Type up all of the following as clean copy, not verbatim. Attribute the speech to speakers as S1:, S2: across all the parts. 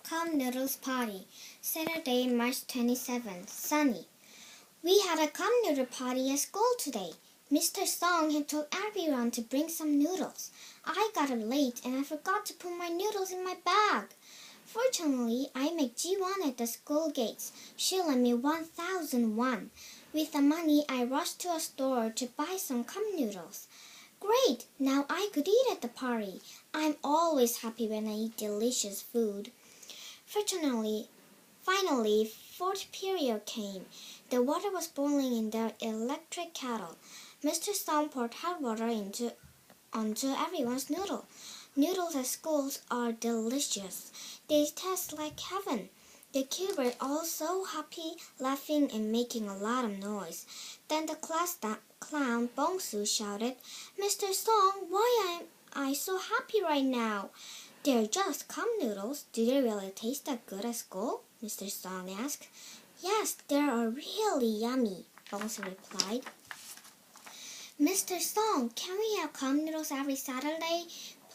S1: Cup Noodles Party, Saturday, March 27th, sunny. We had a cup noodle party at school today. Mr. Song had told everyone to bring some noodles. I got up late and I forgot to put my noodles in my bag. Fortunately, I met Ji-won at the school gates. She lent me 1,001. With the money, I rushed to a store to buy some cup noodles. Great! Now I could eat at the party. I'm always happy when I eat delicious food. Finally, fourth period came. The water was boiling in the electric kettle. Mr. Song poured hot water onto everyone's noodle. Noodles at schools are delicious. They taste like heaven. The kids were all so happy, laughing and making a lot of noise. Then the class clown Bong-soo shouted, "Mr. Song, why am I so happy right now?" "They're just cup noodles. Do they really taste that good at school?" Mr. Song asked. "Yes, they are really yummy," Bong-soo replied. "Mr. Song, can we have cup noodles every Saturday?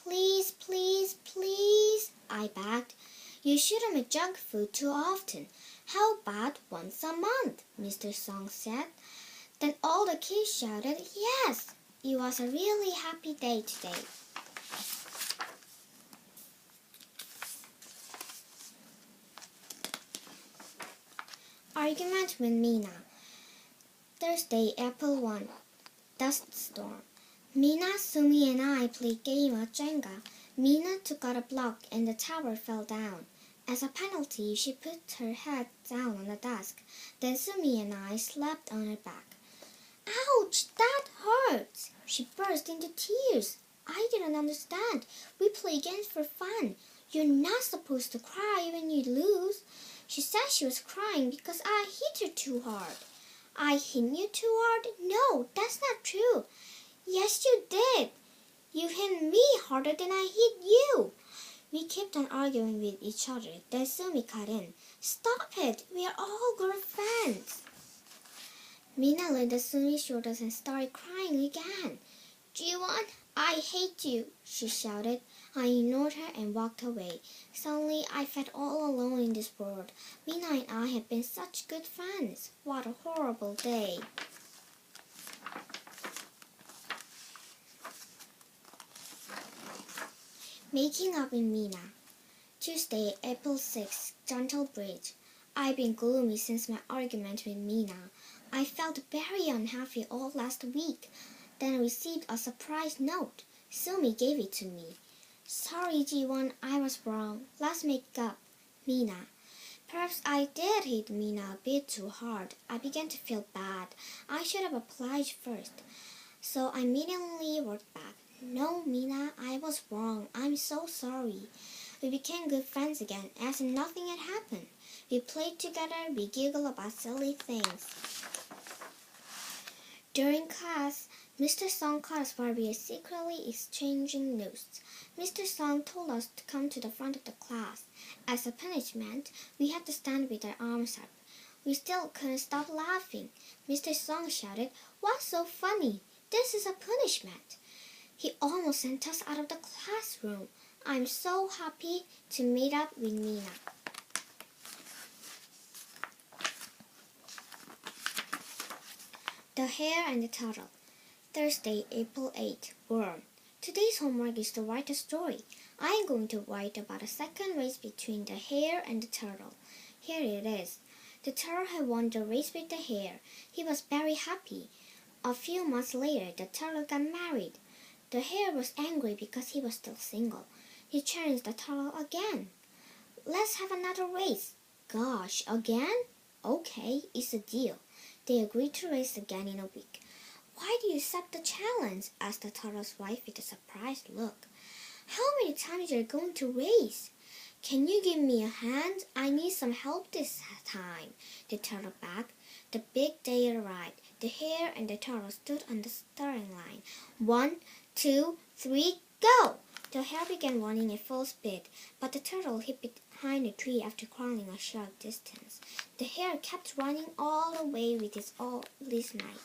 S1: Please, please, please," I begged. "You shouldn't make junk food too often. How about once a month?" Mr. Song said. Then all the kids shouted, "Yes!" It was a really happy day today. Argument with Mina. Thursday, April 1. Dust storm. Mina, Sumi, and I played game of Jenga. Mina took out a block and the tower fell down. As a penalty, she put her head down on the desk. Then Sumi and I slept on her back. "Ouch, that hurts!" She burst into tears. I didn't understand. We play games for fun. You're not supposed to cry when you lose. She said she was crying because I hit her too hard. I hit you too hard? No, that's not true. Yes, you did. You hit me harder than I hit you. We kept on arguing with each other. Then Sumi cut in. "Stop it. We are all good friends." Mina looked at Sumi's shoulders and started crying again. "Ji-won, I hate you," she shouted. I ignored her and walked away. Suddenly, I felt all alone in this world. Mina and I had been such good friends. What a horrible day. Making up with Mina. Tuesday, April 6th, Gentle Bridge. I've been gloomy since my argument with Mina. I felt very unhappy all last week. Then I received a surprise note. Sumi gave it to me. "Sorry, Ji-won, I was wrong. Let's make up. Mina." Perhaps I did hit Mina a bit too hard. I began to feel bad. I should have apologized first. So I immediately wrote back, "No, Mina, I was wrong. I'm so sorry." We became good friends again, as if nothing had happened. We played together, we giggled about silly things. During class, Mr. Song caught us while we were secretly exchanging notes. Mr. Song told us to come to the front of the class. As a punishment, we had to stand with our arms up. We still couldn't stop laughing. Mr. Song shouted, "What's so funny? This is a punishment." He almost sent us out of the classroom. I'm so happy to meet up with Mina. The Hare and the Turtle. Thursday, April 8th. Worm. Today's homework is to write a story. I am going to write about a second race between the hare and the turtle. Here it is. The turtle had won the race with the hare. He was very happy. A few months later, the turtle got married. The hare was angry because he was still single. He challenged the turtle again. "Let's have another race." "Gosh, again?" "Okay, it's a deal." They agreed to race again in a week. "Why do you accept the challenge?" asked the turtle's wife with a surprised look. "How many times are you going to race?" "Can you give me a hand? I need some help this time," the turtle begged. The big day arrived. The hare and the turtle stood on the starting line. 1, 2, 3, go! The hare began running at full speed, but the turtle hid behind a tree after crawling a short distance. The hare kept running all the way with all his might.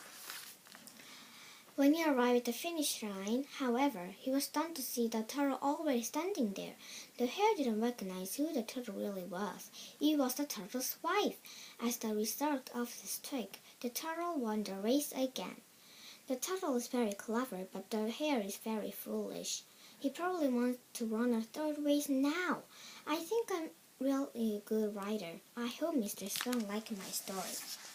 S1: When he arrived at the finish line, however, he was stunned to see the turtle already standing there. The hare didn't recognize who the turtle really was. It was the turtle's wife. As the result of this trick, the turtle won the race again. The turtle is very clever, but the hare is very foolish. He probably wants to run a third race now. I think I'm really a good writer. I hope Mr. Strong liked my story.